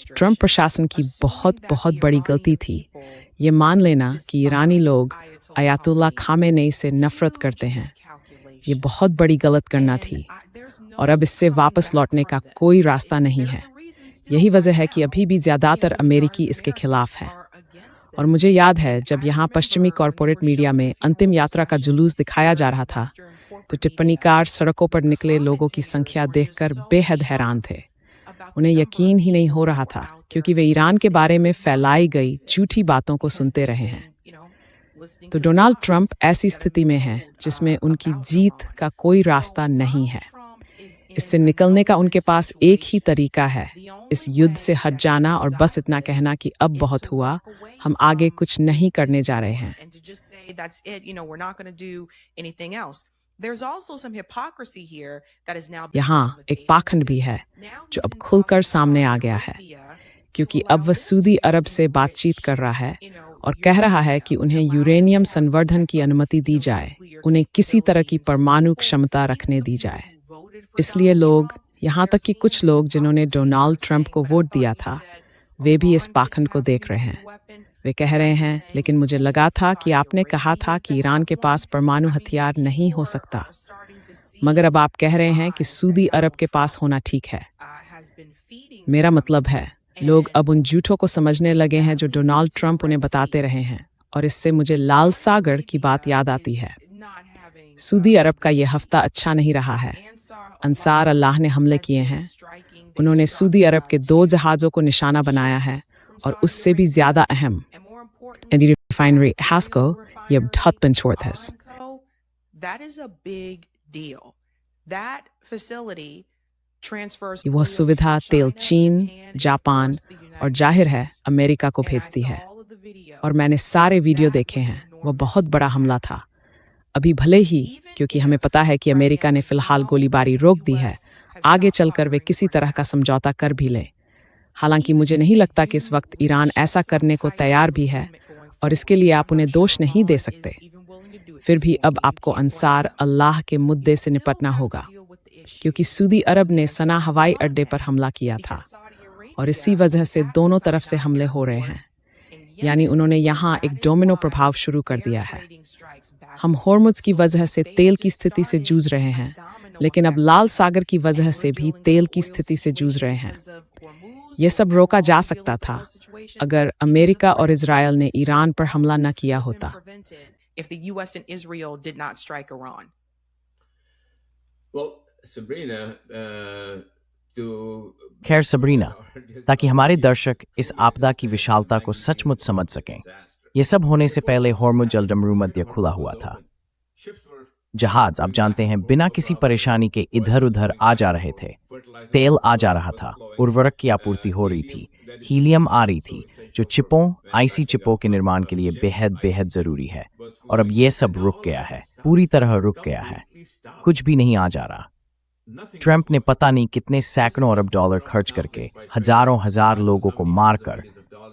ट्रंप प्रशासन की बहुत बहुत बड़ी गलती थी ये मान लेना कि ईरानी लोग अयातुल्ला खामेनेई से नफरत करते हैं। ये बहुत बड़ी गलत गणना थी और अब इससे वापस लौटने का कोई रास्ता नहीं है। यही वजह है कि अभी भी ज्यादातर अमेरिकी इसके खिलाफ हैं। और मुझे याद है जब यहाँ पश्चिमी कॉरपोरेट मीडिया में अंतिम यात्रा का जुलूस दिखाया जा रहा था, तो टिप्पणीकार सड़कों पर निकले लोगों की संख्या देखकर बेहद हैरान थे। उन्हें यकीन ही नहीं हो रहा था, क्योंकि वे ईरान के बारे में फैलाई गई झूठी बातों को सुनते रहे हैं। तो डोनाल्ड ट्रंप ऐसी स्थिति में हैं जिसमें उनकी जीत का कोई रास्ता नहीं है। इससे निकलने का उनके पास एक ही तरीका है, इस युद्ध से हट जाना और बस इतना कहना कि अब बहुत हुआ, हम आगे कुछ नहीं करने जा रहे हैं। यहाँ एक पाखंड भी है जो अब खुलकर सामने आ गया है, क्योंकि अब वह सऊदी अरब से बातचीत कर रहा है और कह रहा है कि उन्हें यूरेनियम संवर्धन की अनुमति दी जाए, उन्हें किसी तरह की परमाणु क्षमता रखने दी जाए। इसलिए लोग, यहाँ तक कि कुछ लोग जिन्होंने डोनाल्ड ट्रंप को वोट दिया था, वे भी इस पाखंड को देख रहे हैं। वे कह रहे हैं, लेकिन मुझे लगा था कि आपने कहा था कि ईरान के पास परमाणु हथियार नहीं हो सकता, मगर अब आप कह रहे हैं कि सऊदी अरब के पास होना ठीक है। मेरा मतलब है, लोग अब उन झूठों को समझने लगे हैं जो डोनाल्ड ट्रंप उन्हें बताते रहे हैं, और इससे मुझे लाल सागर की बात याद आती है। सऊदी अरब का यह हफ्ता अच्छा नहीं रहा है। अंसार अल्लाह ने हमले किए हैं। उन्होंने सऊदी अरब के 2 जहाज़ों को निशाना बनाया है, और उससे भी ज्यादा अहम रिफाइनरी हास्को ये बहुत छोड़ता है। वह सुविधा तेल चीन, जापान और जाहिर है अमेरिका को भेजती है। और मैंने सारे वीडियो देखे हैं, वह बहुत बड़ा हमला था। अभी भले ही, क्योंकि हमें पता है कि अमेरिका ने फिलहाल गोलीबारी रोक दी है, आगे चलकर वे किसी तरह का समझौता कर भी लें। हालांकि मुझे नहीं लगता कि इस वक्त ईरान ऐसा करने को तैयार भी है, और इसके लिए आप उन्हें दोष नहीं दे सकते। फिर भी अब आपको अंसार अल्लाह के मुद्दे से निपटना होगा, क्योंकि सऊदी अरब ने सना हवाई अड्डे पर हमला किया था, और इसी वजह से दोनों तरफ से हमले हो रहे हैं। यानी उन्होंने यहाँ एक डोमिनो प्रभाव शुरू कर दिया है। हम होर्मुज की वजह से तेल की स्थिति से जूझ रहे हैं, लेकिन अब लाल सागर की वजह से भी तेल की स्थिति से जूझ रहे हैं। यह सब रोका जा सकता था अगर अमेरिका और इजराइल ने ईरान पर हमला न किया होता। खैर सबरीना, ताकि हमारे दर्शक इस आपदा की विशालता को सचमुच समझ सकें, ये सब होने से पहले होर्मुज जलडमरू मध्य खुला हुआ था। जहाज, आप जानते हैं, बिना किसी परेशानी के इधर उधर आ जा रहे थे। तेल आ जा रहा था, उर्वरक की आपूर्ति हो रही थी, हीलियम आ रही थी, जो चिपों, आईसी चिपों के निर्माण के लिए बेहद बेहद जरूरी है। और अब ये सब रुक गया है, पूरी तरह रुक गया है। कुछ भी नहीं आ जा रहा। ट्रंप ने पता नहीं कितने सैकड़ों अरब डॉलर खर्च करके हजारों हजार लोगों को मारकर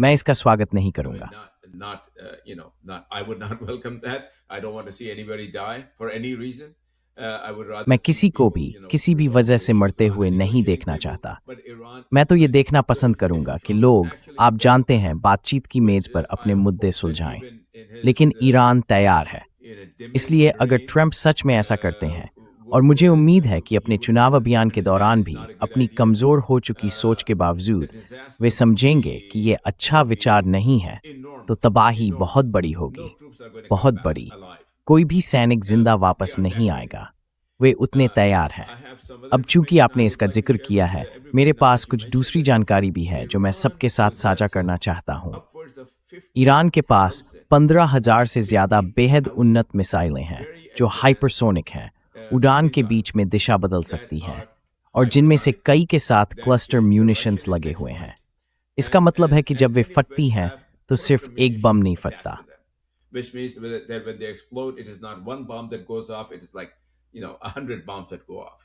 मैं इसका स्वागत नहीं करूंगा। not not I would not welcome that. I don't want to see anybody die for any reason. I would rather मैं see किसी को भी people किसी भी वजह से resolutions मरते हुए नहीं negotiate देखना maybe, चाहता। but Iran मैं तो ये is देखना पसंद good करूंगा if कि Trump लोग, actually आप does जानते that. हैं, बातचीत की मेज पर अपने I मुद्दे hope that सुलझाएं। even in his लेकिन ईरान तैयार है। in a dimmest इसलिए अगर dream, ट्रंप सच में ऐसा करते हैं, और would मुझे would उम्मीद है कि he अपने would चुनाव just अभियान के understand दौरान it's भी not a good अपनी idea. कमजोर हो चुकी सोच के The बावजूद disaster वे would समझेंगे कि ये be अच्छा विचार नहीं है, तो तबाही बहुत enormous. बड़ी No होगी, troops are going to come बहुत back बड़ी। alive. कोई भी सैनिक जिंदा वापस Yeah, नहीं that way. आएगा। वे उतने तैयार हैं। I have some other अब चूंकि information I आपने would इसका like to जिक्र share किया with है, everybody मेरे now पास that you कुछ mentioned दूसरी it. जानकारी भी है जो मैं Iran सबके साथ साझा possesses करना चाहता हूँ। upwards of ईरान के पास 50,000 15,000 से ज्यादा बेहद उन्नत मिसाइलें हैं जो हाइपरसोनिक हैं, उड़ान के बीच में दिशा बदल सकती हैं, और जिनमें से कई के साथ क्लस्टर म्यूनिशंस लगे हुए हैं। इसका मतलब है कि जब वे फटती हैं तो सिर्फ एक बम नहीं फटता। Which means that when they explode, it is not one bomb that goes off, it is like, 100 bombs that go off.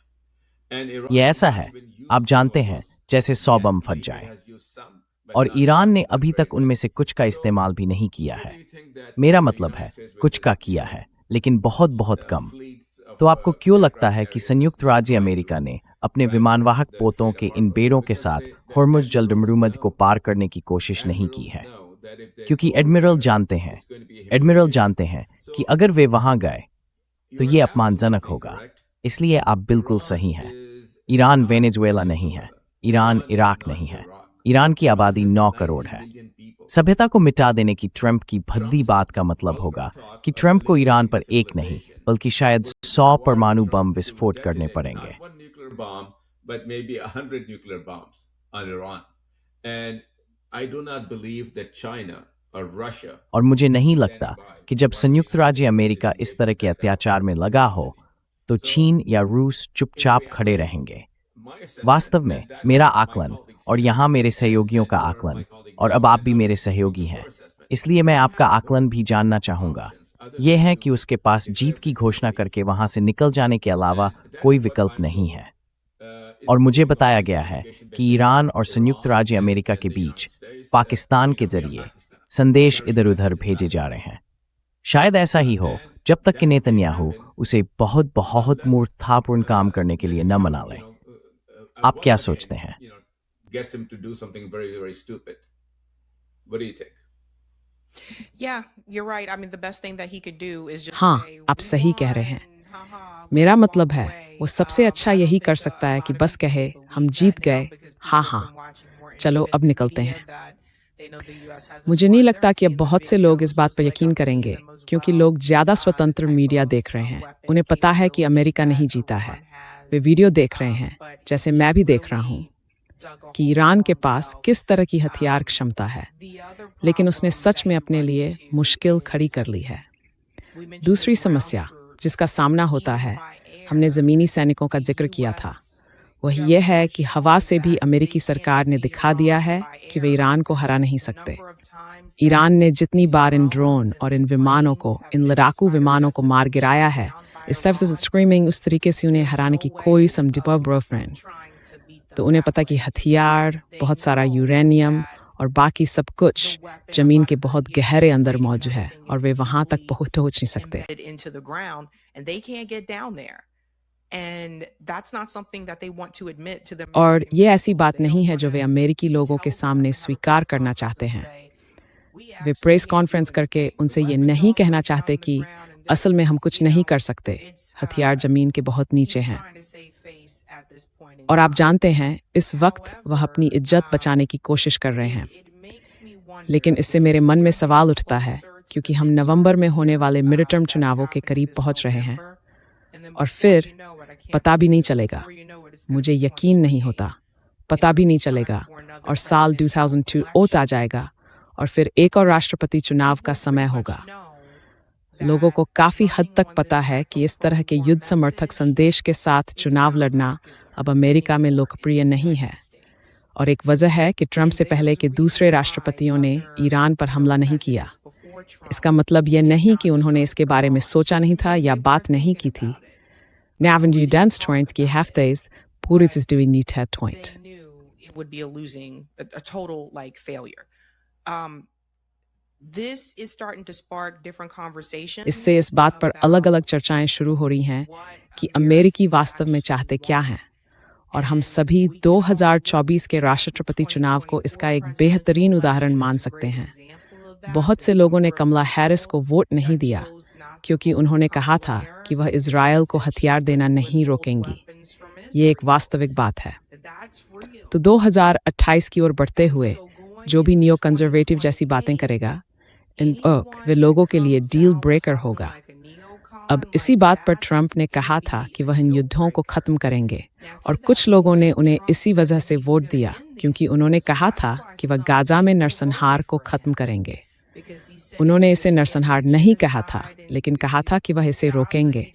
And Iran ये has ऐसा not है, even used आप some जानते of हैं, those जैसे 100 yet. बम फट Maybe जाएं। has used some, but और not ईरान ने not अभी very तक उनमें much. से कुछ का So, इस्तेमाल भी नहीं किया what do है। you think that मेरा the मतलब United है States with कुछ this, का किया है, लेकिन बहुत बहुत कम। fleets of, तो आपको क्यों लगता है aircraft कि carriers संयुक्त is not राज्य trying अमेरिका to ने अपने try to विमानवाहक cross the पोतों Strait के of इन Hormuz? बेड़ों के Because साथ the होर्मुज admirals जलमरुमद को know, पार करने की कोशिश नहीं की admirals है? know that if they क्योंकि go एडमिरल there, जानते हैं, it's going to be admiral humiliating. जानते हैं कि So अगर वे वहां गए तो you ये are अपमानजनक absolutely होगा। correct. इसलिए आप बिल्कुल Iran सही हैं। is ईरान not वेनेजुएला नहीं है, Venezuela. Iran Iran is Iraq not नहीं है। Iraq. ईरान की Iran आबादी has 9 90 करोड़ है। million people. सभ्यता को मिटा देने की ट्रंप की भद्दी Trump's बात का मतलब vulgar होगा talk कि of ट्रंप को ईरान पर eliminating एक नहीं civilization बल्कि शायद would 100 require परमाणु बम Trump to विस्फोट करने detonate पड़ेंगे। not one nuclear bomb, but maybe 100 nuclear bombs on Iran. And I do not believe that China or Russia और मुझे नहीं is लगता standing by कि जब while the संयुक्त United राज्य States अमेरिका is इस तरह engaged के in that kind of अत्याचार में लगा हो तो So, चीन या रूस in चुपचाप खड़े reality, रहेंगे। my assessment वास्तव में and that मेरा of my आकलन colleagues और here यहाँ मेरे and सहयोगियों का your आकलन, my colleague और अब John आप and भी मेरे others, सहयोगी your हैं, assessment, इसलिए मैं we आपका have आकलन no भी जानना चाहूंगा, options other ये than है to कि उसके पास जीत declare की victory घोषणा and leave. करके वहां से निकल जाने के अलावा And that's कोई what विकल्प I'm नहीं doing. है। और मुझे बताया गया है कि ईरान और संयुक्त राज्य अमेरिका के बीच पाकिस्तान के जरिए संदेश इधर-उधर भेजे जा रहे हैं। शायद ऐसा ही हो जब तक कि नेतन्याहू उसे बहुत बहुत मूर्खतापूर्ण काम करने के लिए न मना लें। आप क्या सोचते हैं? Gets him to do something very, very stupid. What do you think? Yeah, you're right. I mean, the best thing that he could do is just हाँ, say, आप "We सही कह रहे हैं। won, haha, we'll मेरा just मतलब walk है away." वो सबसे अच्छा I यही don't कर think सकता a है lot कि of बस people कहे believe हम that जीत now गए, because हाँ people have हाँ, been watching more चलो अब independent निकलते media हैं। that they know the US hasn't मुझे नहीं won. लगता They're कि अब seeing the बहुत से लोग videos इस बात just पर like यकीन I'm seeing करेंगे them as क्योंकि well. लोग ज्यादा The स्वतंत्र type मीडिया of देख रहे हैं। weapon उन्हें पता है कि capability अमेरिका नहीं that जीता है। Iran way has. वीडियो देख रहे हैं, But जैसे he मैं भी देख रहा हूँ dug a कि hole ईरान for के पास himself. किस तरह की हथियार क्षमता है, The other लेकिन उसने problem सच that में you अपने run लिए into मुश्किल खड़ी is कर ली है। we mentioned the दूसरी ground समस्या troops, जिसका सामना होता even है, by हमने air. ज़मीनी सैनिकों का The जिक्र किया था, US वही ये है government कि has हवा shown से भी that अमेरिकी they can सरकार ने defeat दिखा दिया Iran है by कि वे air ईरान को because हरा नहीं the सकते। number of times that Iran ने जितनी these bar in drones drone and और these इन विमानों को, planes have in been, these लड़ाकू fighter विमानों jets को have मार been गिराया shot है, down by इस तरफ से Iran, स्क्रीमिंग उस तरीके से उन्हें there's हराने no की कोई way समझौता of girlfriend, trying to beat तो them उन्हें that पता कि way. So हथियार, they बहुत सारा know यूरेनियम that और बाकी सब the कुछ weapon, a जमीन lot के of the बहुत गहरे अंदर uranium and मौजूद है everything और is वे वहां तक deeply पहुंच नहीं सकते। embedded into the ground and they can't get down there. And that's not something that they want to admit to the और American ये ऐसी people. बात They don't नहीं है want जो वे to अमेरिकी लोगों के tell सामने them, have a स्वीकार press करना conference चाहते and हैं। say, we way actually press didn't do conference करके anything. The उनसे ये weapons नहीं all कहना went चाहते down to कि the ground and असल में हम कुछ you नहीं know, कर सकते, it's हथियार जमीन के बहुत नीचे he's हैं। trying to save face at this point in और आप time. जानते हैं इस वक्त वह अपनी However, इज्जत बचाने की कोशिश कर रहे हैं, it makes me wonder लेकिन इससे मेरे because मन में we're सवाल getting उठता है closer to क्योंकि the हम नवंबर में midterms होने here, वाले मिड टर्म that's चुनावों के happening करीब this पहुंच रहे हैं November. And then और before फिर you know it, I can't पता भी नहीं believe it, चलेगा, before you know it, it's gonna मुझे be यकीन नहीं 2028. होता, पता भी नहीं चलेगा और साल 2002 ओट आ जाएगा और फिर एक और राष्ट्रपति चुनाव का समय होगा। लोगों को काफी हद तक पता है कि इस तरह के युद्ध समर्थक संदेश के साथ चुनाव लड़ना अब अमेरिका में लोकप्रिय नहीं है और एक वजह है कि ट्रंप से पहले के दूसरे राष्ट्रपतियों ने ईरान पर हमला नहीं किया। इसका मतलब यह नहीं कि उन्होंने इसके बारे में सोचा नहीं था या बात नहीं की थी। Naven du danst toint ge heftes, Puritz is doing new TED toint. They knew it would be a total like failure. This is starting to spark different conversations इससे इस बात पर अलग अलग चर्चाएं शुरू हो रही हैं कि अमेरिकी वास्तव में चाहते क्या हैं, और हम सभी 2024 के राष्ट्रपति चुनाव को इसका एक बेहतरीन उदाहरण मान सकते हैं। बहुत से लोगों ने कमला हैरिस को वोट नहीं दिया क्योंकि उन्होंने कहा था कि वह इज़राइल को हथियार देना नहीं रोकेंगी। ये एक वास्तविक बात है। तो 2028 की ओर बढ़ते हुए जो भी नियो कंजर्वेटिव जैसी बातें करेगा, वे लोगों के लिए डील ब्रेकर होगा। अब इसी बात पर ट्रंप ने कहा था कि वह इन युद्धों को खत्म करेंगे, और कुछ लोगों ने उन्हें इसी वजह से वोट दिया क्योंकि उन्होंने कहा था कि वह गाजा में नरसंहार को खत्म करेंगे। उन्होंने इसे नरसंहार नहीं कहा था, लेकिन कहा था कि वह इसे रोकेंगे।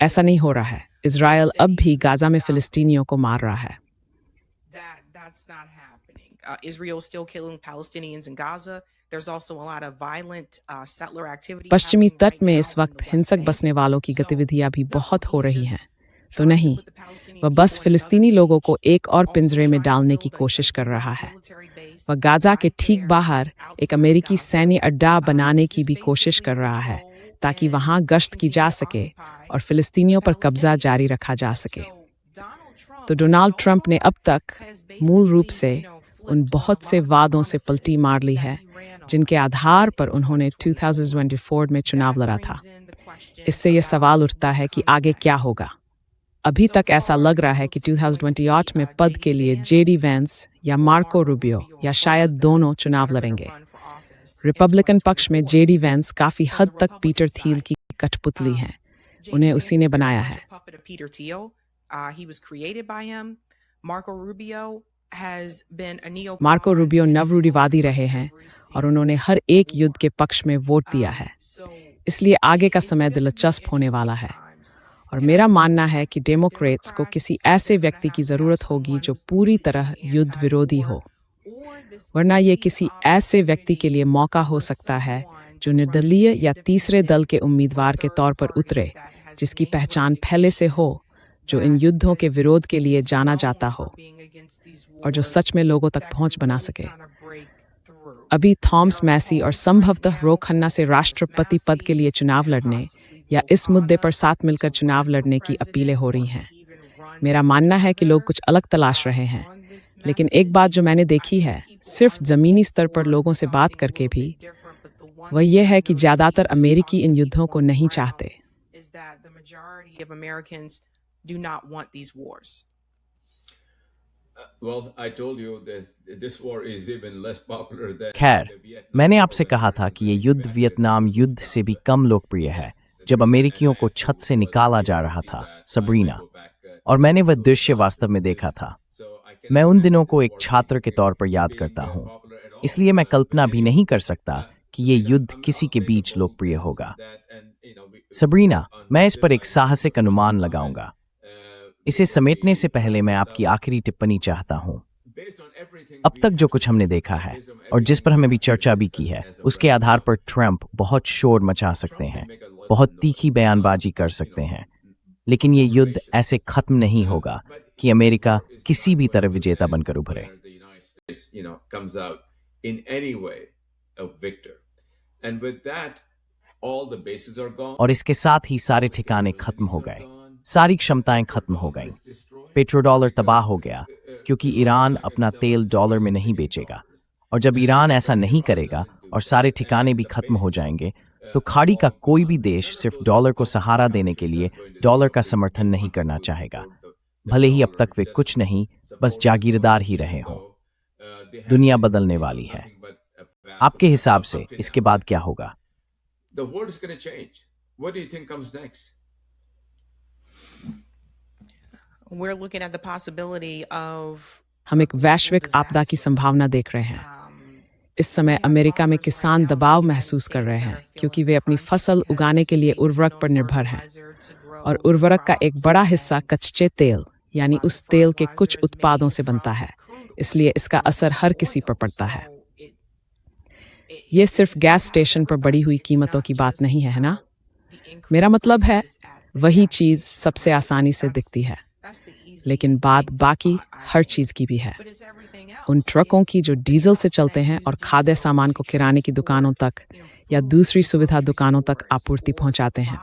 ऐसा नहीं हो रहा है। इज़राइल अब भी गाजा में फिलिस्तीनियों को मार रहा है। That's not happening. Israel is still killing Palestinians in Gaza. There's also a lot of violent settler activity. पश्चिमी तट में इस वक्त हिंसक बसने वालों की गतिविधियां भी बहुत हो रही हैं। तो नहीं, वह बस फिलिस्तीनी लोगों को एक और पिंजरे में डालने की कोशिश कर रहा है। वह गाजा के ठीक बाहर एक अमेरिकी सैन्य अड्डा बनाने की भी कोशिश कर रहा है ताकि वहां गश्त की जा सके और फिलिस्तीनियों पर कब्जा जारी रखा जा सके। तो डोनाल्ड ट्रंप ने अब तक मूल रूप से उन बहुत से वादों से पलटी मार ली है जिनके आधार पर उन्होंने 2024 में चुनाव लड़ा था। इससे यह सवाल उठता है कि आगे क्या होगा। अभी तक ऐसा लग रहा है कि 2028 में पद के लिए जेडी वेंस या मार्को रूबियो या शायद दोनों चुनाव लड़ेंगे। रिपब्लिकन पक्ष में जेडी वेंस काफी हद तक पीटर थील की कठपुतली हैं। उन्हें उसी ने बनाया है। मार्को रूबियो नवरूढ़िवादी रहे हैं और उन्होंने हर एक युद्ध के पक्ष में वोट दिया है। इसलिए आगे का समय दिलचस्प होने वाला है, और मेरा मानना है कि डेमोक्रेट्स को किसी ऐसे व्यक्ति की जरूरत होगी जो पूरी तरह युद्ध विरोधी हो, वरना ये किसी ऐसे व्यक्ति के लिए मौका हो सकता है जो निर्दलीय या तीसरे दल के उम्मीदवार के तौर पर उतरे, जिसकी पहचान पहले से हो, जो इन युद्धों के विरोध के लिए जाना जाता हो और जो सच में लोगों तक पहुंच बना सके। अभी थॉमस मैसी और संभवतः रो खन्ना से राष्ट्रपति पद के लिए चुनाव लड़ने या इस मुद्दे पर साथ मिलकर चुनाव लड़ने की अपीलें हो रही हैं। मेरा मानना है कि लोग कुछ अलग तलाश रहे हैं, लेकिन एक बात जो मैंने देखी है सिर्फ जमीनी स्तर पर लोगों से बात करके भी, वह यह है कि ज्यादातर अमेरिकी इन युद्धों को नहीं चाहते। खैर, मैंने आपसे कहा था कि ये युद्ध वियतनाम युद्ध से भी कम लोकप्रिय है, जब अमेरिकियों को छत से निकाला जा रहा था, सबरीना, और मैंने वह दृश्य वास्तव में देखा था। मैं उन दिनों को एक छात्र के तौर पर याद करता हूँ, इसलिए मैं कल्पना भी नहीं कर सकता कि ये युद्ध किसी के बीच लोकप्रिय होगा। सबरीना, मैं इस पर एक साहसिक अनुमान लगाऊंगा। इसे समेटने से पहले मैं आपकी आखिरी टिप्पणी चाहता हूँ। अब तक जो कुछ हमने देखा है और जिस पर हमें भी चर्चा भी की है, उसके आधार पर ट्रंप बहुत शोर मचा सकते हैं, बहुत तीखी बयानबाजी कर सकते हैं, लेकिन ये युद्ध ऐसे खत्म नहीं होगा कि अमेरिका किसी भी तरह विजेता बनकर उभरे। और इसके साथ ही सारे ठिकाने खत्म हो गए, सारी क्षमताएं खत्म हो गईं। पेट्रोडॉलर तबाह हो गया क्योंकि ईरान अपना तेल डॉलर में नहीं बेचेगा, और जब ईरान ऐसा नहीं करेगा और सारे ठिकाने भी खत्म हो जाएंगे, तो खाड़ी का कोई भी देश सिर्फ डॉलर को सहारा देने के लिए डॉलर का समर्थन नहीं करना चाहेगा, भले ही अब तक वे कुछ नहीं, बस जागीरदार ही रहे हों। दुनिया बदलने वाली है। आपके हिसाब से इसके बाद क्या होगा? हम एक वैश्विक आपदा की संभावना देख रहे हैं। इस समय अमेरिका में किसान दबाव महसूस कर रहे हैं क्योंकि वे अपनी फसल उगाने के लिए उर्वरक पर निर्भर हैं, और उर्वरक का एक बड़ा हिस्सा कच्चे तेल यानी उस तेल के कुछ उत्पादों से बनता है, इसलिए इसका असर हर किसी पर पड़ता है। ये सिर्फ गैस स्टेशन पर बढ़ी हुई कीमतों की बात नहीं है ना? मेरा मतलब है वही चीज सबसे आसानी से दिखती है, लेकिन बात बाकी हर चीज़ की भी है। उन ट्रकों की जो डीजल से चलते हैं और खाद्य सामान को किराने की दुकानों तक या दूसरी सुविधा दुकानों तक आपूर्ति पहुंचाते हैं।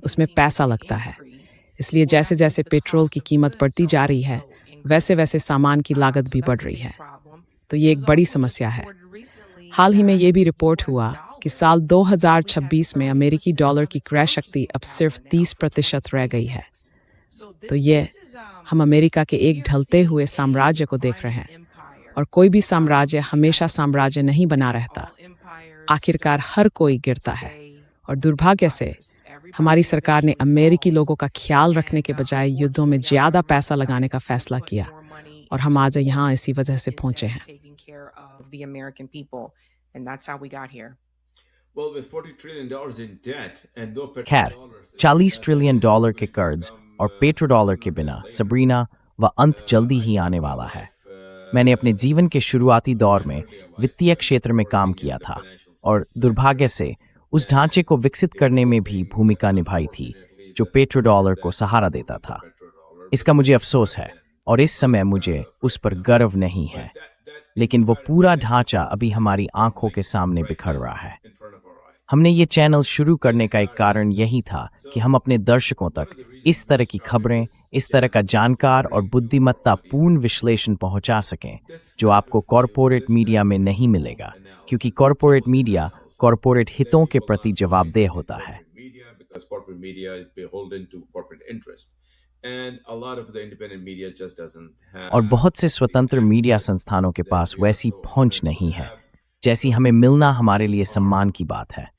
उसमें पैसा लगता है, इसलिए जैसे जैसे पेट्रोल की कीमत बढ़ती जा रही है वैसे वैसे सामान की लागत भी बढ़ रही है। तो ये एक बड़ी समस्या है। हाल ही में ये भी रिपोर्ट हुआ कि साल 2026 में अमेरिकी डॉलर की क्रय शक्ति अब सिर्फ 30% रह गई है। तो ये हम अमेरिका के एक ढलते हुए साम्राज्य को देख रहे हैं, और कोई भी साम्राज्य हमेशा साम्राज्य नहीं बना रहता। आखिरकार हर कोई गिरता है, और दुर्भाग्य से हमारी सरकार ने अमेरिकी लोगों का ख्याल रखने के बजाय युद्धों में ज्यादा पैसा लगाने का फैसला किया, और हम आज यहाँ इसी वजह से पहुंचे हैं। खैर, $40 ट्रिलियन के कर्ज और पेट्रोडॉलर के बिना सबरीना व अंत जल्दी ही आने वाला है। मैंने अपने जीवन के शुरुआती दौर में वित्तीय क्षेत्र में काम किया था, और दुर्भाग्य से उस ढांचे को विकसित करने में भी भूमिका निभाई थी जो पेट्रोडॉलर को सहारा देता था। इसका मुझे अफसोस है, और इस समय मुझे उस पर गर्व नहीं है, लेकिन वो पूरा ढांचा अभी हमारी आंखों के सामने बिखर रहा है। हमने ये चैनल शुरू करने का एक कारण यही था कि हम अपने दर्शकों तक इस तरह की खबरें, इस तरह का जानकार और बुद्धिमत्तापूर्ण विश्लेषण पहुंचा सकें जो आपको कॉरपोरेट मीडिया में नहीं मिलेगा, क्योंकि कॉरपोरेट मीडिया कॉरपोरेट हितों के प्रति जवाबदेह होता है। और बहुत से स्वतंत्र मीडिया संस्थानों के पास वैसी पहुंच नहीं है जैसी हमें मिलना हमारे लिए सम्मान की बात है।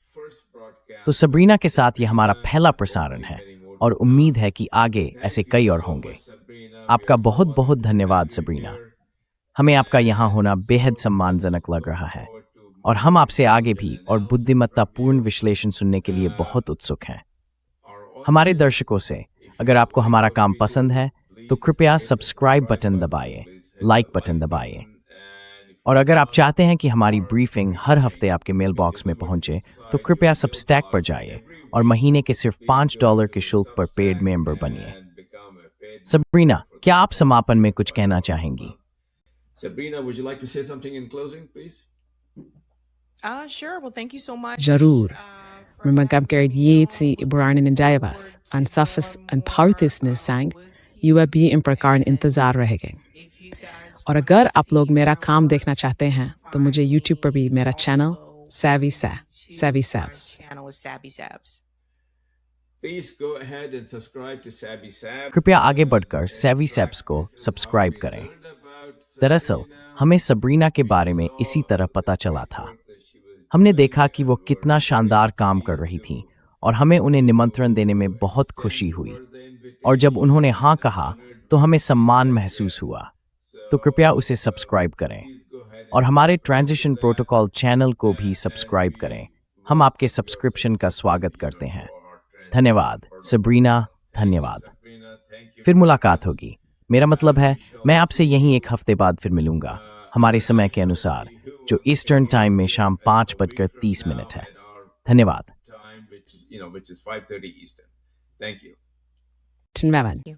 तो सबरीना के साथ ये हमारा पहला प्रसारण है, और उम्मीद है कि आगे ऐसे कई और होंगे। आपका बहुत बहुत धन्यवाद सबरीना। हमें आपका यहाँ होना बेहद सम्मानजनक लग रहा है, और हम आपसे आगे भी और बुद्धिमत्तापूर्ण विश्लेषण सुनने के लिए बहुत उत्सुक हैं। हमारे दर्शकों से अगर आपको हमारा काम पसंद है तो कृपया सब्सक्राइब बटन दबाइए, लाइक बटन दबाइए, और अगर आप चाहते हैं कि हमारी ब्रीफिंग हर हफ्ते आपके मेल बॉक्स में पहुंचे तो कृपया सबस्टैक पर जाइए और महीने के सिर्फ $5 के शुल्क पर पेड मेंबर बनिए। सबरीना, क्या आप समापन में कुछ कहना चाहेंगी? Sabrina, would you like to say something in closing, please? Sure. Well, thank you so much. Jarur. Mijn gamkeer jeetsi ibraan in Jayabas. An safas an pautisnes sang. युवा भी इन प्रकार इंतजार रहेंगे। और अगर आप लोग मेरा काम देखना चाहते हैं तो मुझे YouTube पर भी मेरा channel Savvy Savs। Please go ahead and subscribe to Savvy Savs। कृपया आगे बढ़कर Savvy Savs को सब्सक्राइब करें। दरअसल हमें सबरीना के बारे में इसी तरह पता चला था। हमने देखा कि वो कितना शानदार काम कर रही थी, और हमें उन्हें निमंत्रण देने में बहुत खुशी हुई, और जब उन्होंने हाँ कहा तो हमें सम्मान महसूस हुआ। तो कृपया उसे सब्सक्राइब करें, और हमारे ट्रांजिशन प्रोटोकॉल चैनल को भी सब्सक्राइब करें। हम आपके सब्सक्रिप्शन का स्वागत करते हैं। धन्यवाद सबरीना, धन्यवाद। फिर मुलाकात होगी। मेरा मतलब है मैं आपसे यहीं एक हफ्ते बाद फिर मिलूंगा, हमारे समय के अनुसार, जो ईस्टर्न टाइम में शाम 5:30 है। धन्यवाद। Which is 5:30 Eastern. Thank you. धन्यवाद।